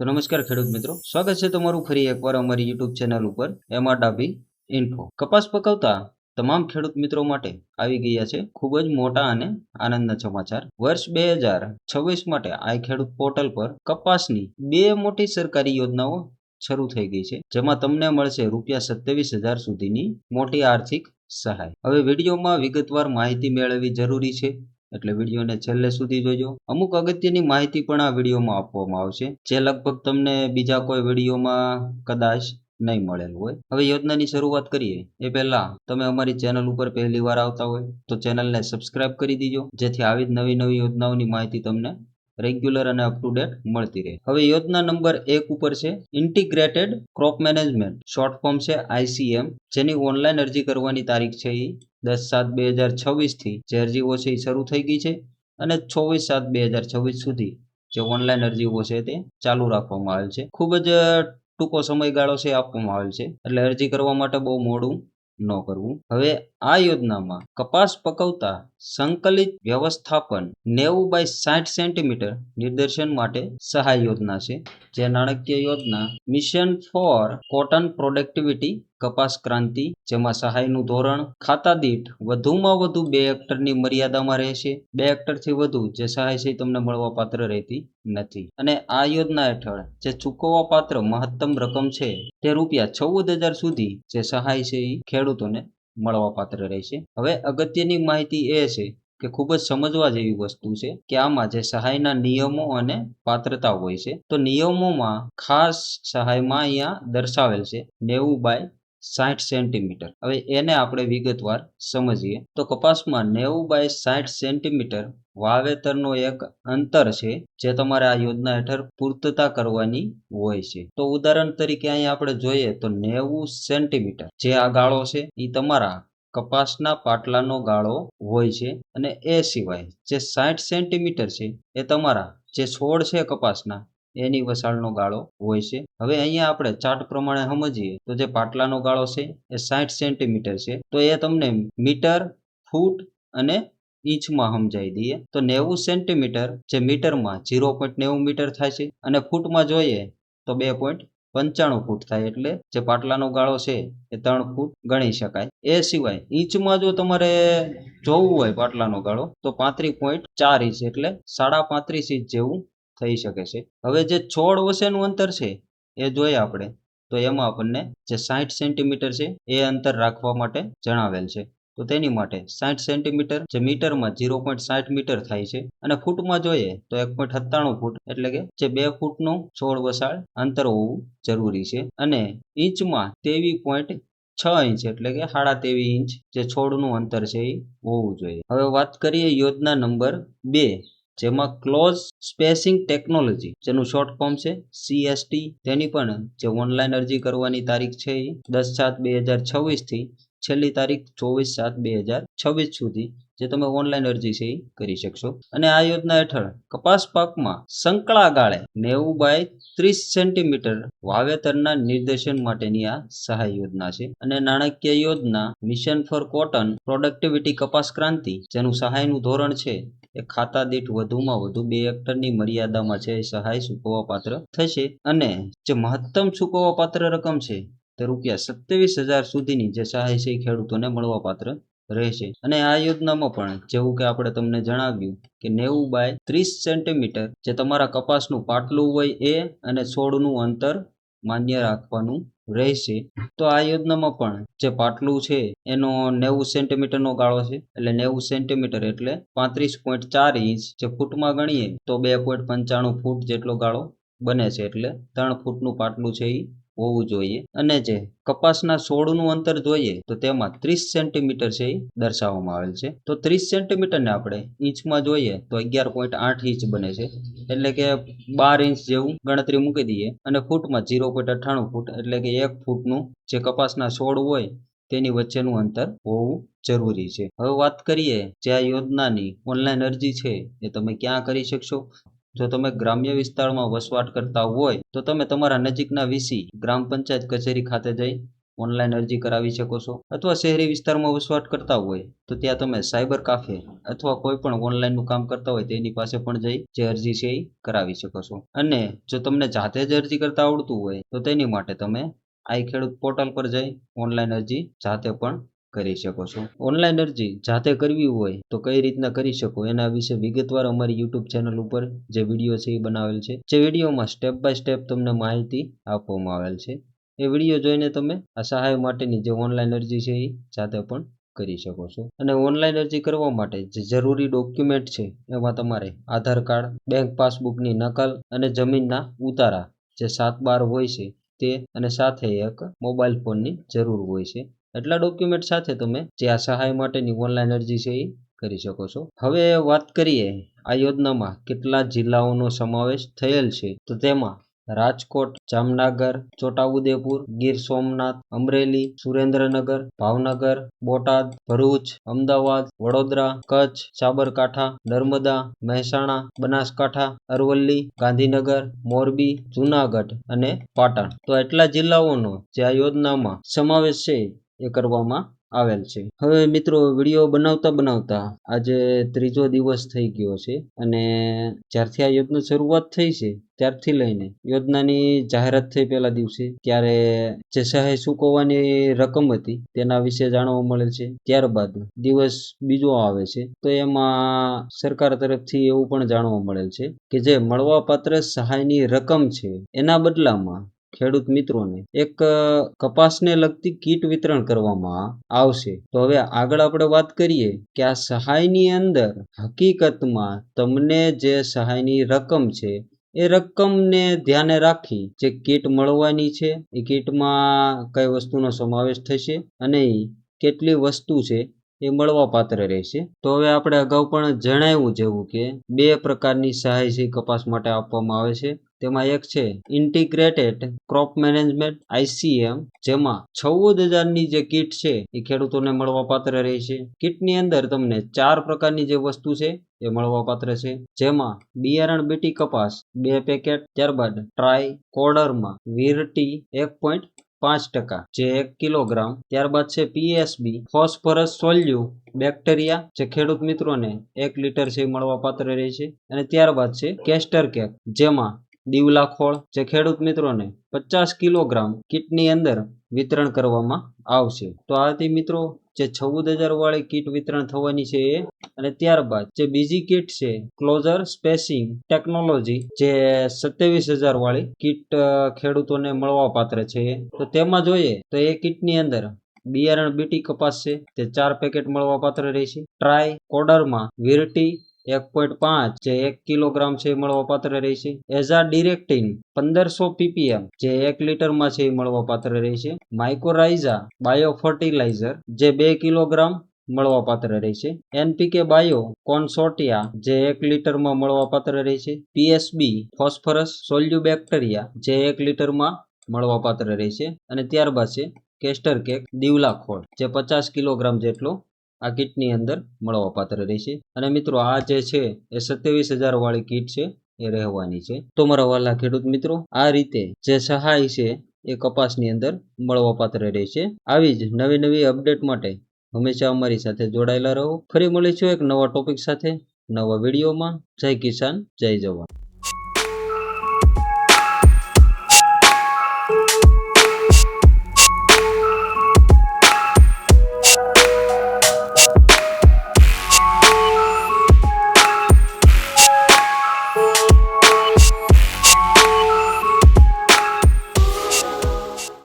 તો નમસ્કાર ખેડૂત મિત્રો, સ્વાગત છે તમારું ફરી એકવાર અમારી યુટ્યુબ ચેનલ ઉપર એમાં ડાબી ઇન્ફો. કપાસ પકવતા તમામ ખેડૂત મિત્રો માટે આવી ગયા છે ખૂબ જ મોટા અને આનંદના સમાચાર. વર્ષ 2026 માટે આ ખેડૂત પોર્ટલ પર કપાસની બે મોટી સરકારી યોજનાઓ શરૂ થઈ ગઈ છે, જેમાં તમને મળશે ₹27,000 સુધીની મોટી આર્થિક સહાય. હવે વિડીયોમાં વિગતવાર માહિતી મેળવવી જરૂરી છે, એટલે વિડીયોને છેલ્લે સુધી જોજો. અમુક અગત્યની માહિતી પણ આ વિડીયોમાં આપવામાં આવશે, જે લગભગ તમને બીજા કોઈ વિડીયોમાં કદાચ નહીં મળેલું હોય. હવે યોજનાની શરૂઆત કરીએ એ પહેલા તમે અમારી ચેનલ ઉપર પહેલી વાર આવતા હોય તો ચેનલને સબસ્ક્રાઇબ કરી દીજો, જેથી આવી જ નવી નવી યોજનાઓની માહિતી તમને રેગ્યુલર અને અપ ટુ ડેટ મળતી રહે. હવે યોજના નંબર 1 ઉપર છે integrated crop management, short form છે ICM, જેની ઓનલાઈન અરજી કરવાની તારીખ છે એ 10/7/2026 થી જે અરજીઓ છે એ શરૂ થઈ ગઈ છે અને 24/7/2026 સુધી જે ઓનલાઈન અરજીઓ છે તે ચાલુ રાખવામાં આવેલ છે. ખૂબ જ ટૂંકો સમયગાળો છે આપવામાં આવેલ છે, એટલે અરજી કરવા માટે બહુ મોડું ન કરવું. હવે આ યોજનામાં કપાસ પકવતા સંકલિત વ્યવસ્થાપન 90/60 સેન્ટીમીટર નિદર્શન માટે સહાય યોજના છે, જે નાણાકીય યોજના મિશન ફોર કોટન પ્રોડક્ટિવિટી કપાસ ક્રાંતિ, જેમાં સહાયનું ધોરણ ખાતા દીઠ વધુમાં વધુ 2 હેક્ટરની મર્યાદામાં રહેશે. 2 હેક્ટરથી વધુ જે સહાય છે તમને મળવા પાત્ર રહેતી નથી. અને આ યોજના હેઠળ જે ચૂકવવા પાત્ર મહત્તમ રકમ છે તે ₹14,000 સુધી જે સહાય છે એ ખેડૂતોને મળવા પાત્ર રહેશે. હવે અગત્યની માહિતી એ છે કે ખૂબ જ સમજવા જેવી વસ્તુ છે કે આમાં જે સહાયના નિયમો અને પાત્રતા હોય છે, તો નિયમોમાં ખાસ સહાયમાં અહીંયા દર્શાવેલ છે 90/60 સેન્ટીમીટર. હવે એને આપણે વિગતવાર સમજીએ તો કપાસમાં 90/60 સેન્ટીમીટર વાવેતરનો એક અંતર છે જે તમારે આ યોજના હેઠળ પૂર્તતા કરવાની હોય છે. તો ઉદાહરણ તરીકે અહીંયા આપણે જોઈએ તો 90 સેન્ટીમીટર જે આ ગાળો છે એ તમારા કપાસના પાટલાનો ગાળો હોય છે, અને એ સિવાય જે 60 સેન્ટીમીટર છે એ તમારા જે છોડ છે કપાસના એની વસાળનો ગાળો હોય છે. હવે અહીંયા આપણે ચાર્ટ પ્રમાણે સમજીએ તો જે પાટલાનો ગાળો છે એ 60 સેન્ટીમીટર છે, તો એ તમને મીટર, ફૂટ અને ઇંચમાં સમજાવી દઈએ તો 90 સેન્ટીમીટર જે મીટરમાં 0.90 મીટર થાય છે, અને ફૂટમાં જોઈએ તો 2.95 ફૂટ થાય, એટલે જે પાટલાનો ગાળો છે એ 3 ફૂટ ગણી શકાય. એ સિવાય ઇંચમાં જો તમારે જોવું હોય પાટલાનો ગાળો તો 35.4 ઇંચ, એટલે 35.5 ઇંચ જેવું થઈ શકે છે. હવે જે છોડ વચ્ચેનું અંતર છે એ જોઈએ આપણે તો એમાં આપણને જે 60 સેન્ટીમીટર છે એ અંતર રાખવા માટે જણાવેલ છે. તો તેની માટે 60 સેન્ટીમીટર જે મીટરમાં 0.60 મીટર થાય છે, અને ફૂટમાં જોઈએ તો 1.97 ફૂટ, એટલે કે જે 2 ફૂટનું છોડ વસાળ અંતર હોવું જરૂરી છે. અને ઇંચમાં 23.6 ઇંચ, એટલે કે 23.5 ઇંચ જે છોડનું અંતર છે એ હોવું જોઈએ. હવે વાત કરીએ યોજના નંબર 2, જેમાં ક્લોઝ સ્પેસિંગ ટેકનોલોજી, જેનું શોર્ટ ફોર્મ છે CST, તેની પણ જે ઓનલાઈન અરજી કરવાની તારીખ છે એ 10/7/2026 થી છેલ્લી તારીખ 24/7/2026 સુધી જે તમે ઓનલાઈન અરજી છે એ કરી શકશો. અને આ યોજના હેઠળ કપાસ પાકમાં સંકળા ગાળે 90/30 સેન્ટીમીટર વાવેતરના નિર્દેશન માટેની આ સહાય યોજના છે. અને નાણાકીય યોજના મિશન ફોર કોટન પ્રોડક્ટિવિટી કપાસ ક્રાંતિ, જેનું સહાયનું ધોરણ છે એ ખાતા દીઠ વધુમાં વધુ 2 હેક્ટરની મર્યાદામાં છે એ સહાય ચૂકવવા પાત્ર થશે. અને જે મહત્તમ ચૂકવવા પાત્ર રકમ છે તે ₹27,000 સુધીની જે સહાય છે એ ખેડૂતોને મળવા પાત્ર રહેશે. અને આ યોજનામાં પણ જેવું કે આપણે તમને જણાવ્યું કે 90/30 સેન્ટીમીટર જે તમારા કપાસનું પાટલું હોય એ અને છોડનું અંતર માન્ય રાખવાનું રહેશે. તો આ યોજનામાં પણ જે પાટલું છે એનો 90 સેન્ટીમીટરનો ગાળો છે, એટલે 90 સેન્ટીમીટર એટલે 35.4 ઇંચ, જે ફૂટમાં ગણીએ તો 2.95 ફૂટ જેટલો ગાળો બને છે, એટલે 3 ફૂટનું પાટલું છે એ હોવું જોઈએ. અને જે કપાસના છોડનું અંતર જોઈએ તો તેમાં 30 સેન્ટીમીટર છે એ દર્શાવવામાં આવેલ છે. તો 30 સેન્ટીમીટરને આપણે ઇંચમાં જોઈએ તો 11.8 ઇંચ બને છે, એટલે કે 12 ઇંચ જેવું ગણતરી મૂકી દઈએ. અને ફૂટમાં 0.98 ફૂટ, એટલે કે 1 ફૂટનું જે કપાસના છોડ હોય તેની વચ્ચેનું અંતર હોવું જરૂરી છે. હવે વાત કરીએ જે આ યોજનાની ઓનલાઈન અરજી છે એ તમે ક્યાં કરી શકશો. જો તમે ગ્રામ્ય વિસ્તારમાં વસવાટ કરતા હોય તો તમે તમારા નજીકના VC ગ્રામ પંચાયત કચેરી ખાતે જઈ ઓનલાઈન અરજી કરાવી શકો છો, અથવા શહેરી વિસ્તારમાં વસવાટ કરતા હોય તો ત્યાં તમે સાયબર કાફે અથવા કોઈ પણ ઓનલાઈનનું કામ કરતા હોય તેની પાસે પણ જઈ જે અરજી છે એ કરાવી શકો છો. અને જો તમને જાતે જ અરજી કરતા આવડતું હોય તો તેની માટે તમે આઈ ખેડૂત પોર્ટલ પર જઈ ઓનલાઈન અરજી જાતે પણ કરી શકો છો. ઓનલાઈન અરજી જાતે કરવી હોય તો કઈ રીતના કરી શકો એના વિશે વિગતવાર અમારી યુટ્યુબ ચેનલ ઉપર જે વિડીયો છે એ બનાવેલ છે. જે વિડીયોમાં સ્ટેપ બાય સ્ટેપ તમને માહિતી આપવામાં આવેલ છે. એ વિડીયો જોઈને તમે આ સહાય માટેની જે ઓનલાઈન અરજી છે એ જાતે પણ કરી શકો છો. અને ઓનલાઈન અરજી કરવા માટે જે જરૂરી ડોક્યુમેન્ટ છે એમાં તમારે આધાર કાર્ડ, બેંક પાસબુકની નકલ અને જમીનના ઉતારા જે 7/12 હોય છે તે, અને સાથે એક મોબાઈલ ફોનની જરૂર હોય છે. એટલા ડોક્યુમેન્ટ સાથે તમે જે આ સહાય માટેની ઓનલાઈન અરજી છે એ કરી શકો છો. હવે વાત કરીએ આ યોજનામાં કેટલા જિલ્લાઓનો સમાવેશ થયેલ છે, તો તેમાં રાજકોટ, જામનગર, છોટાઉદેપુર, ગીર સોમનાથ, અમરેલી, સુરેન્દ્રનગર, ભાવનગર, બોટાદ, ભરૂચ, અમદાવાદ, વડોદરા, કચ્છ, સાબરકાંઠા, નર્મદા, મહેસાણા, બનાસકાંઠા, અરવલ્લી, ગાંધીનગર, મોરબી, જૂનાગઢ અને પાટણ. તો એટલા જિલ્લાઓનો જે આ યોજનામાં સમાવેશ છે એ કરવામાં આવેલ છે. હવે મિત્રો વિડીયો બનાવતા આજે 3જો દિવસ થઈ ગયો છે, અને જ્યારથી આ યોજના શરૂઆત થઈ છે ત્યારથી લઈને યોજનાની જાહેરાત થઈ પહેલા દિવસે ત્યારે જે સહાય ચૂકવવાની રકમ હતી તેના વિશે જાણવા મળે છે. ત્યારબાદ દિવસ બીજો આવે છે તો એમાં સરકાર તરફથી એવું પણ જાણવા મળેલ છે કે જે મળવાપાત્ર સહાયની રકમ છે એના બદલામાં ખેડૂત મિત્રોને એક કપાસને લગતી કીટ વિતરણ કરવામાં આવશે. તો હવે આગળ આપણે વાત કરીએ કે આ સહાયની અંદર હકીકતમાં તમને જે સહાયની રકમ છે એ રકમને ધ્યાને રાખી જે કીટ મળવાની છે એ કીટમાં કઈ વસ્તુનો સમાવેશ થશે અને કેટલી વસ્તુ છે એ મળવા પાત્ર રહેશે. તો હવે આપણે અગાઉ પણ જણાવ્યું જેવું કે 2 પ્રકારની સહાય છે કપાસ માટે આપવામાં આવે છે. તેમાં એક છે ઇન્ટિગ્રેટેડ ક્રોપ મેનેજમેન્ટ ICM, જેમાં 14,000ની જે કીટ છે એ ખેડૂતોને મળવા પાત્ર રહેશે. કીટની અંદર તમને 4 પ્રકારની જે વસ્તુ છે એ મળવા પાત્ર છે, જેમાં બિયારણ બીટી કપાસ 2 પેકેટ, ત્યારબાદ ટ્રાય કોડરમાં વીરટી 1.5% જે 1 કિલોગ્રામ, ત્યારબાદ છે PSB ફોસ્ફરસ સોલ્યુ બેક્ટેરિયા જે ખેડૂત મિત્રોને 1 લીટર છે મળવા પાત્ર રહેશે. અને ત્યારબાદ છે કેસ્ટર કેક, જેમાં દીવલા ખોળ જે ખેડૂત મિત્રોને 50 કિલોગ્રામ કીટની અંદર વિતરણ કરવામાં આવશે. તો આ હતી મિત્રો જે 14,000 વાળી કીટ વિતરણ થવાની છે એ. અને ત્યારબાદ જે બીજી કીટ છે ક્લોઝર સ્પેસિંગ ટેકનોલોજી જે 27,000 વાળી કીટ ખેડૂતોને મળવા પાત્ર છે. તો તેમાં જોઈએ તો એ કીટની અંદર બિયારણ બીટી કપાસ છે તે 4 પેકેટ મળવા પાત્ર રહેશે. ટ્રાય કોડરમાં વીરટી 1.5 જે 1 કિલોગ્રામ છે મળવા પાત્ર રહેશે. એઝા ડિરેક્ટિન 1500 ppm જે 1 લીટરમાં છે મળવા પાત્ર રહેશે. માઇકોરાઇઝા બાયો ફર્ટિલાઇઝર જે 2 કિલોગ્રામ મળવા પાત્ર રહેશે. NPK બાયો કોન્સોર્ટિયા જે 1 લીટરમાં મળવા પાત્ર રહેશે. PSB ફોસ્ફરસ સોલ્યુ બેક્ટેરિયા જે 1 લીટરમાં મળવા પાત્ર રહેશે. અને ત્યારબાદ છે કેસ્ટર કેક દીવલા ખોળ જે 50 કિલોગ્રામ જેટલો આ કીટની અંદર મળવા પાત્ર રહેશે. અને મિત્રો આ જે છે એ 27,000 વાળી કીટ છે એ રહેવાની છે. તો મારા વાલા ખેડૂત મિત્રો આ રીતે જે સહાય છે એ કપાસની અંદર મળવા પાત્ર રહેશે. આવી જ નવી અપડેટ માટે હંમેશા અમારી સાથે જોડાયેલા રહો. ફરી મળીશું એક નવા ટોપિક સાથે નવા વિડીયોમાં. જય કિસાન, જય જવાન.